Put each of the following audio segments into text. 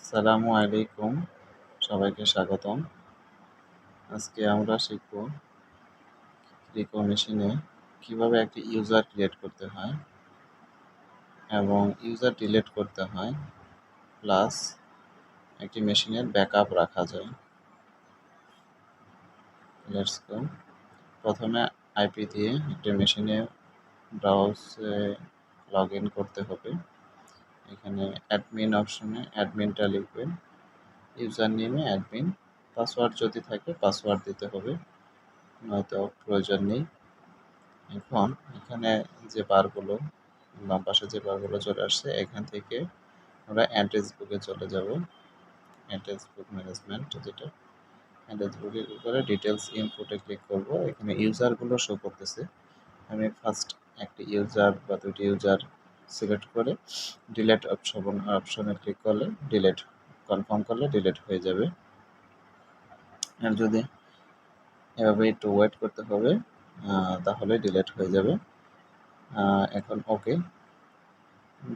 আসসালামু আলাইকুম, সবাইকে স্বাগতম। আজকে আমরা শিখব রিকো মেশিনে কিভাবে একটি ইউজার ক্রিয়েট করতে হয় এবং ইউজার ডিলিট করতে হয়, প্লাস একটি মেশিনের ব্যাকআপ রাখা যায়। Let's go. প্রথমে আইপি দিয়ে একটি মেশিনে ব্রাউজে লগ ইন করতে হবে। এখানে অ্যাডমিন অপশনে অ্যাডমিনটা লিখবেন, ইউজার নেমে অ্যাডমিন, পাসওয়ার্ড যদি থাকে পাসওয়ার্ড দিতে হবে, নয়তো প্রয়োজন নেই। এখন এখানে যে বারগুলো বাম পাশে যে বারগুলো চলে আসছে, এখান থেকে আমরা অ্যাড্রেস বুকে চলে যাব। অ্যাড্রেস বুক ম্যানেজমেন্ট, যেটা অ্যাড্রেস বুকের উপরে ডিটেলস ইনপুটে ক্লিক করব। এখানে ইউজারগুলো শো করতেছে। আমি ফার্স্ট একটি ইউজার বা দুটি ইউজার সিলেক্ট করে ডিলেট অপশনে ক্লিক করলে ডিলেট, কনফার্ম করলে ডিলেট হয়ে যাবে। আর যদি এভাবে একটু ওয়েট করতে হবে, তাহলে ডিলেট হয়ে যাবে। এখন ওকে,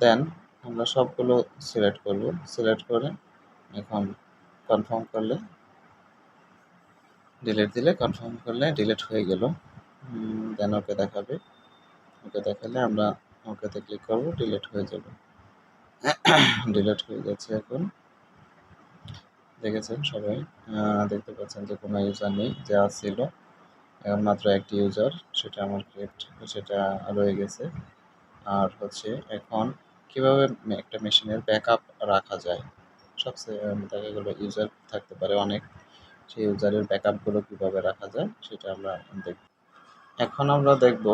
দেন আমরা সবগুলো সিলেক্ট করব। সিলেক্ট করে এখন কনফার্ম করলে ডিলিট দিলে, কনফার্ম করলে ডিলিট হয়ে গেল। দেন ওকে দেখাবে, ওকে দেখালে আমরা ওকেতে ক্লিক করব, ডিলিট হয়ে যাবে। ডিলিট হয়ে যাচ্ছে। এখন দেখেছেন সবাই, দেখতে পাচ্ছেন যে কোনো ইউজার নেই, যা ছিল এখন মাত্র একটি ইউজার, সেটা আমার সেটা রয়ে গেছে। আর হচ্ছে এখন কিভাবে একটা মেশিনের ব্যাকআপ রাখা যায়। সবচেয়ে দেখা গেলো ইউজার থাকতে পারে অনেক, সেই ইউজারের ব্যাকআপগুলো কীভাবে রাখা যায় সেটা আমরা দেখব। এখন আমরা দেখব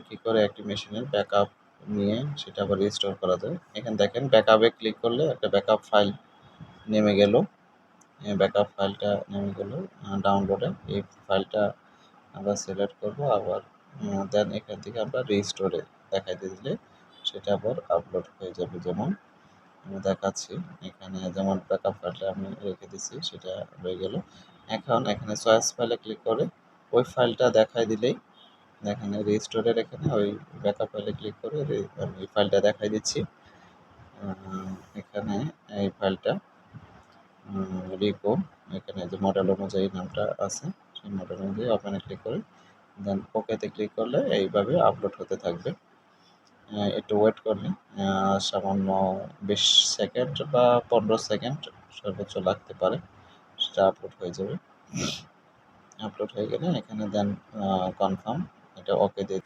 কী করে একটি মেশিনের ব্যাকআপ নিয়ে সেটা আবার রিস্টোর করা যায়। এখানে দেখেন ব্যাকআপে ক্লিক করলে একটা ব্যাকআপ ফাইল নেমে গেল, ব্যাকআপ ফাইলটা নেমে গেল ডাউনলোডে। এই ফাইলটা আমরা সিলেক্ট করব, আবার দেন এখান থেকে আমরা রিস্টোরে দেখাইতে দিলে সেটা আবার আপলোড হয়ে যাবে। যেমন আমি দেখাচ্ছি, এখানে যেমন ব্যাকআপ ফাইলটা আমি রেখে দিচ্ছি, সেটা রয়ে গেল। এখন এখানে চয়েস ফাইলে ক্লিক করে ওই ফাইলটা দেখাই দিলেই, এখানে রিস্টোরের এখানে ওই ব্যাকআপ ফাইলে ক্লিক করে আমি এই ফাইলটা দেখাই দিচ্ছি। এখানে এই ফাইলটা রিকো, এখানে যে মডেল অনুযায়ী নামটা আছে সেই মডেল অনুযায়ী ওখানে ক্লিক করে দেন ওকেতে ক্লিক করলে এইভাবে আপলোড হতে থাকবে। একটু ওয়েট করলে সামান্য 20 সেকেন্ড বা 15 সেকেন্ড সর্বোচ্চ লাগতে পারে, সেটা আপলোড হয়ে যাবে। আপলোড হয়ে গেলে এখানে দেন কনফার্ম, এটা ওকে দিয়ে।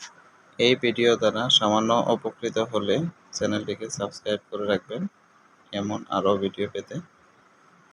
এই ভিডিও দ্বারা সামান্য উপকৃত হলে চ্যানেলটিকে সাবস্ক্রাইব করে রাখবেন এমন আরও ভিডিও পেতে।